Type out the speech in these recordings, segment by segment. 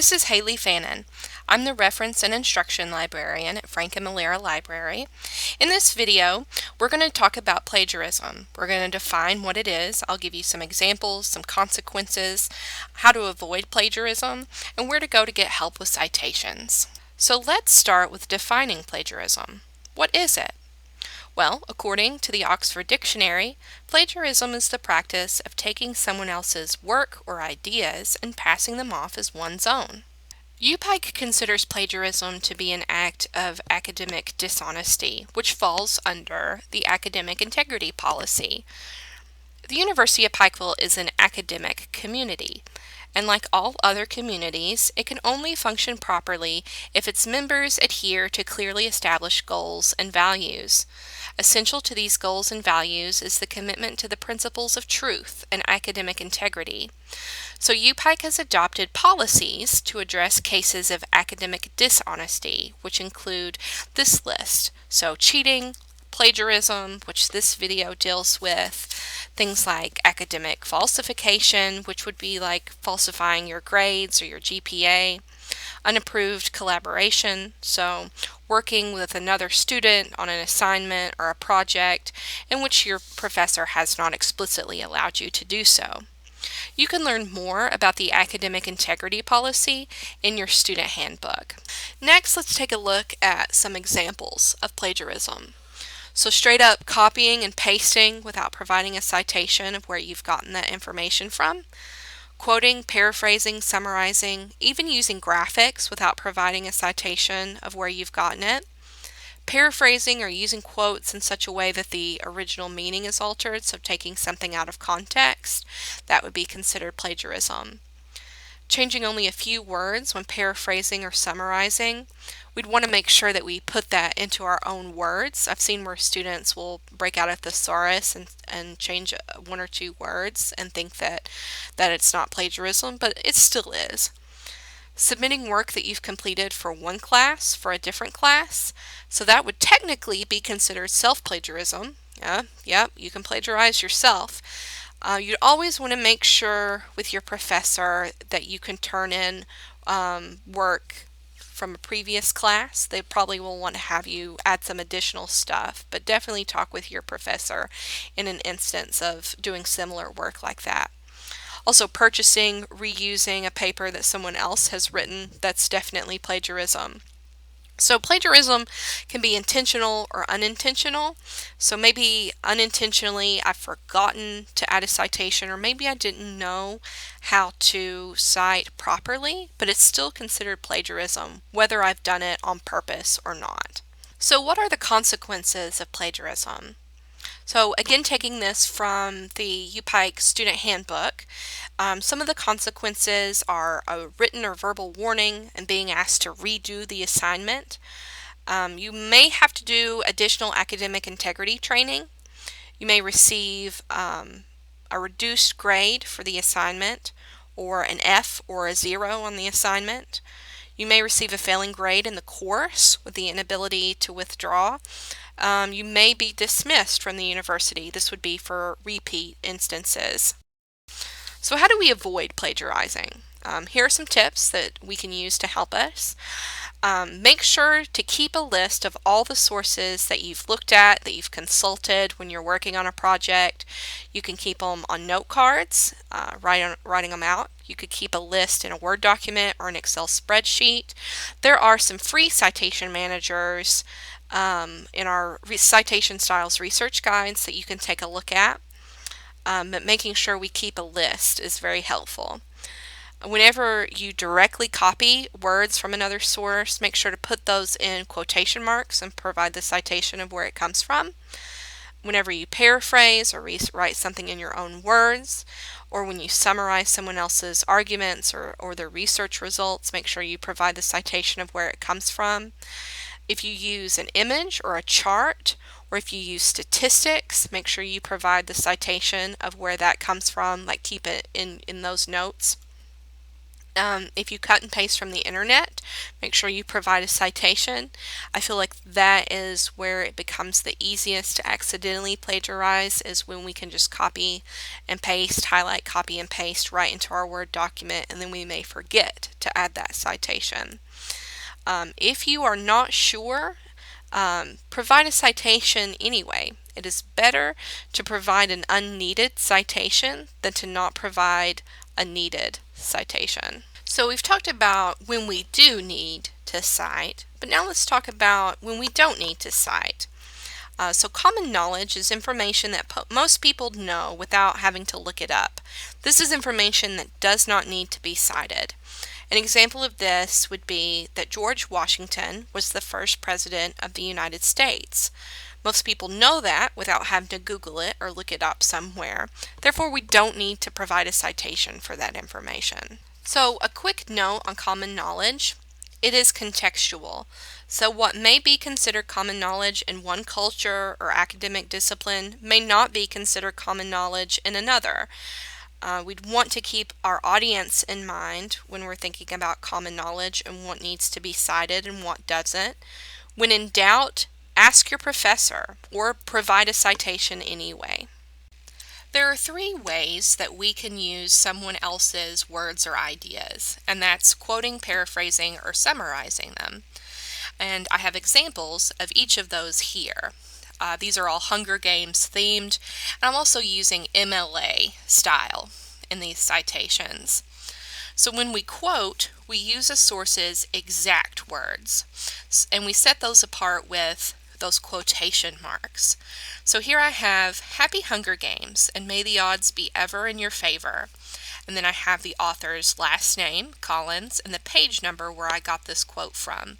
This is Haley Fannin. I'm the Reference and Instruction Librarian at Frank and Malera Library. In this video, we're going to talk about plagiarism. We're going to define what it is. I'll give you some examples, some consequences, how to avoid plagiarism, and where to go to get help with citations. So let's start with defining plagiarism. What is it? Well, according to the Oxford Dictionary, plagiarism is the practice of taking someone else's work or ideas and passing them off as one's own. UPIKE considers plagiarism to be an act of academic dishonesty, which falls under the academic integrity policy. The University of Pikeville is an academic community, and like all other communities, it can only function properly if its members adhere to clearly established goals and values. Essential to these goals and values is the commitment to the principles of truth and academic integrity. So UPIKE has adopted policies to address cases of academic dishonesty, which include this list. So cheating, plagiarism, which this video deals with, things like academic falsification, which would be like falsifying your grades or your GPA, unapproved collaboration, so working with another student on an assignment or a project in which your professor has not explicitly allowed you to do so. You can learn more about the academic integrity policy in your student handbook. Next, let's take a look at some examples of plagiarism. So straight up copying and pasting without providing a citation of where you've gotten that information from. Quoting, paraphrasing, summarizing, even using graphics without providing a citation of where you've gotten it. Paraphrasing or using quotes in such a way that the original meaning is altered, so taking something out of context, that would be considered plagiarism. Changing only a few words when paraphrasing or summarizing, we'd want to make sure that we put that into our own words. I've seen where students will break out a thesaurus and change one or two words and think that it's not plagiarism, but it still is. Submitting work that you've completed for one class for a different class, so that would technically be considered self-plagiarism. Yeah, you can plagiarize yourself. You'd always want to make sure with your professor that you can turn in work from a previous class. They probably will want to have you add some additional stuff, but definitely talk with your professor in an instance of doing similar work like that. Also, purchasing, reusing a paper that someone else has written, that's definitely plagiarism. So plagiarism can be intentional or unintentional. So maybe unintentionally I've forgotten to add a citation, or maybe I didn't know how to cite properly, but it's still considered plagiarism, whether I've done it on purpose or not. So what are the consequences of plagiarism? So again, taking this from the UPIKE student handbook, some of the consequences are a written or verbal warning and being asked to redo the assignment. You may have to do additional academic integrity training. You may receive a reduced grade for the assignment, or an F or a 0 on the assignment. You may receive a failing grade in the course with the inability to withdraw. You may be dismissed from the university. This would be for repeat instances. So how do we avoid plagiarizing? Here are some tips that we can use to help us. Make sure to keep a list of all the sources that you've looked at, that you've consulted when you're working on a project. You can keep them on note cards, writing them out. You could keep a list in a Word document or an Excel spreadsheet. There are some free citation managers in our citation styles research guides that you can take a look at. But making sure we keep a list is very helpful. Whenever you directly copy words from another source, make sure to put those in quotation marks and provide the citation of where it comes from. Whenever you paraphrase or write something in your own words, or when you summarize someone else's arguments or their research results, make sure you provide the citation of where it comes from. If you use an image or a chart, or if you use statistics, make sure you provide the citation of where that comes from, like keep it in those notes. If you cut and paste from the internet, make sure you provide a citation. I feel like that is where it becomes the easiest to accidentally plagiarize, is when we can just copy and paste, highlight, copy and paste right into our Word document, and then we may forget to add that citation. If you are not sure, provide a citation anyway. It is better to provide an unneeded citation than to not provide a needed citation. So we've talked about when we do need to cite, but now let's talk about when we don't need to cite. So common knowledge is information that most people know without having to look it up. This is information that does not need to be cited. An example of this would be that George Washington was the first president of the United States. Most people know that without having to Google it or look it up somewhere. Therefore, we don't need to provide a citation for that information. So, a quick note on common knowledge. It is contextual. So what may be considered common knowledge in one culture or academic discipline may not be considered common knowledge in another. We'd want to keep our audience in mind when we're thinking about common knowledge and what needs to be cited and what doesn't. When in doubt, ask your professor or provide a citation anyway. There are 3 ways that we can use someone else's words or ideas, and that's quoting, paraphrasing, or summarizing them. And I have examples of each of those here. These are all Hunger Games themed, and I'm also using MLA style in these citations. So when we quote, we use a source's exact words, and we set those apart with those quotation marks. So here I have, "Happy Hunger Games, and may the odds be ever in your favor." And then I have the author's last name, Collins, and the page number where I got this quote from.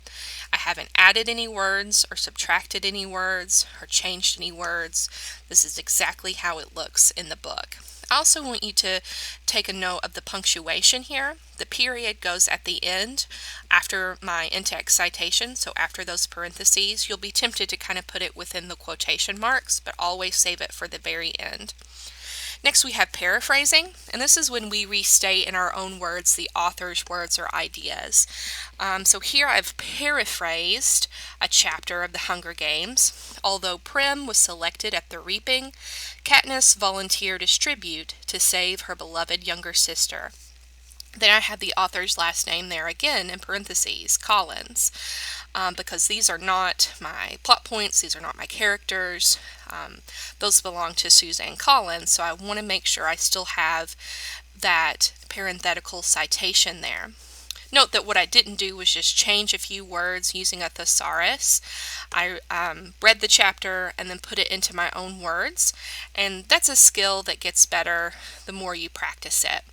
I haven't added any words or subtracted any words or changed any words. This is exactly how it looks in the book. I also want you to take a note of the punctuation here. The period goes at the end after my in-text citation, so after those parentheses. You'll be tempted to kind of put it within the quotation marks, but always save it for the very end. Next we have paraphrasing, and this is when we restate in our own words the author's words or ideas. So here I've paraphrased a chapter of the Hunger Games. Although Prim was selected at the reaping, Katniss volunteered as tribute to save her beloved younger sister. Then I have the author's last name there again in parentheses, Collins, because these are not my plot points, these are not my characters. Those belong to Suzanne Collins, so I want to make sure I still have that parenthetical citation there. Note that what I didn't do was just change a few words using a thesaurus. I read the chapter and then put it into my own words, and that's a skill that gets better the more you practice it.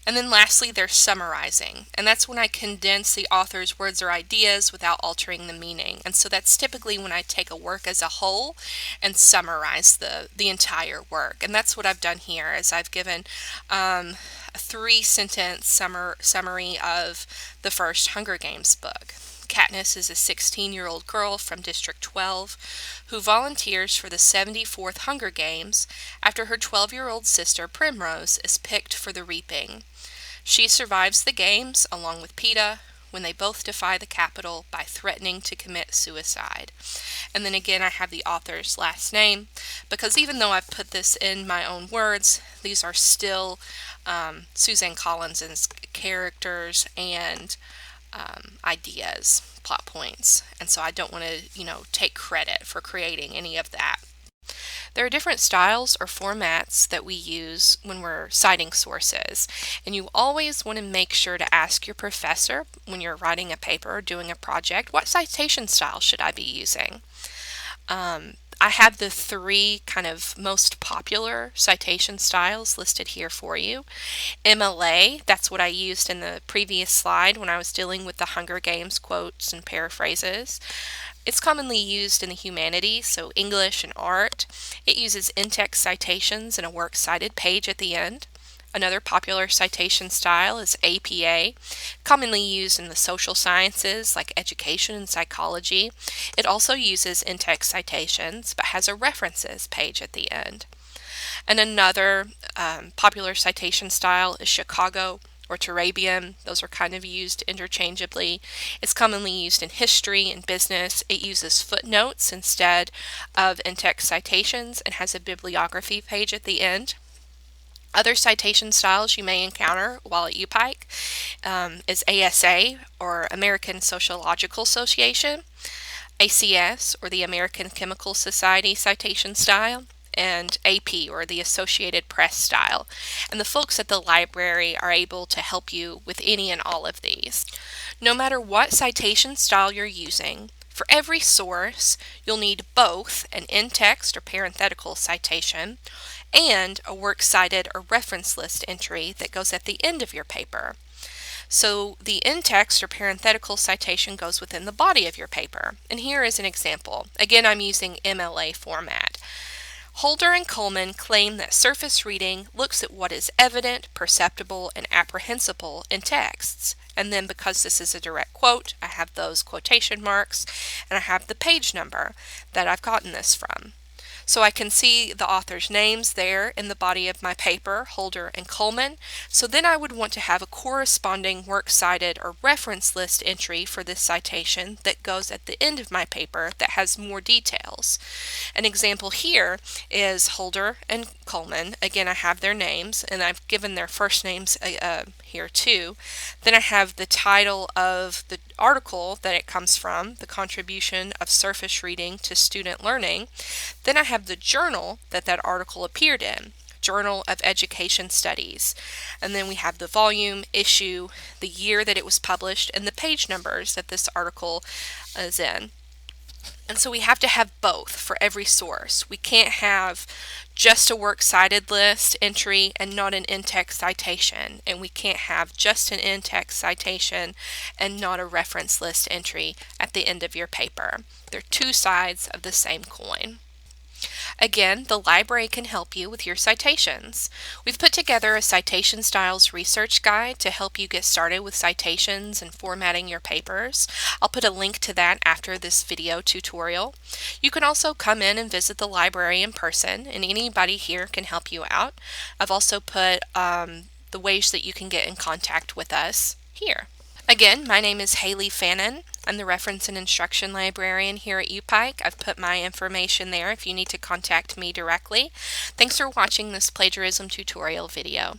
And then lastly, there's summarizing, and that's when I condense the author's words or ideas without altering the meaning. And so that's typically when I take a work as a whole and summarize the entire work. And that's what I've done here, is I've given a 3-sentence summary of the first Hunger Games book. Katniss is a 16-year-old girl from District 12 who volunteers for the 74th Hunger Games after her 12-year-old sister Primrose is picked for the reaping. She survives the games along with Peeta when they both defy the Capitol by threatening to commit suicide. And then again I have the author's last name, because even though I've put this in my own words, these are still Suzanne Collins's characters and ideas, plot points, and so I don't want to, take credit for creating any of that. There are different styles or formats that we use when we're citing sources, and you always want to make sure to ask your professor when you're writing a paper or doing a project, what citation style should I be using? I have the 3 kind of most popular citation styles listed here for you. MLA, that's what I used in the previous slide when I was dealing with the Hunger Games quotes and paraphrases. It's commonly used in the humanities, so English and art. It uses in-text citations and a works cited page at the end. Another popular citation style is APA, commonly used in the social sciences like education and psychology. It also uses in-text citations but has a references page at the end. And another popular citation style is Chicago or terabium. Those are kind of used interchangeably. It's commonly used in history and business. It uses footnotes instead of in-text citations and has a bibliography page at the end. Other citation styles you may encounter while at UPIKE is ASA, or American Sociological Association, ACS, or the American Chemical Society citation style, and AP, or the Associated Press style. And the folks at the library are able to help you with any and all of these. No matter what citation style you're using, for every source, you'll need both an in-text or parenthetical citation and a works cited or reference list entry that goes at the end of your paper. So the in-text or parenthetical citation goes within the body of your paper. And here is an example. Again, I'm using MLA format. Holder and Coleman claim that surface reading looks at what is evident, perceptible, and apprehensible in texts. And then because this is a direct quote, I have those quotation marks, and I have the page number that I've gotten this from. So I can see the author's names there in the body of my paper, Holder and Coleman. So then I would want to have a corresponding works cited or reference list entry for this citation that goes at the end of my paper that has more details. An example here is Holder and Coleman. Again, I have their names, and I've given their first names here too. Then I have the title of the article that it comes from, the contribution of surface reading to student learning. Then I have the journal that that article appeared in, Journal of Education Studies. And then we have the volume, issue, the year that it was published, and the page numbers that this article is in. And so we have to have both for every source. We can't have just a works cited list entry and not an in-text citation. And we can't have just an in-text citation and not a reference list entry at the end of your paper. They're two sides of the same coin. Again, the library can help you with your citations. We've put together a citation styles research guide to help you get started with citations and formatting your papers. I'll put a link to that after this video tutorial. You can also come in and visit the library in person, and anybody here can help you out. I've also put the ways that you can get in contact with us here. Again, my name is Haley Fannin. I'm the Reference and Instruction Librarian here at UPIKE. I've put my information there if you need to contact me directly. Thanks for watching this plagiarism tutorial video.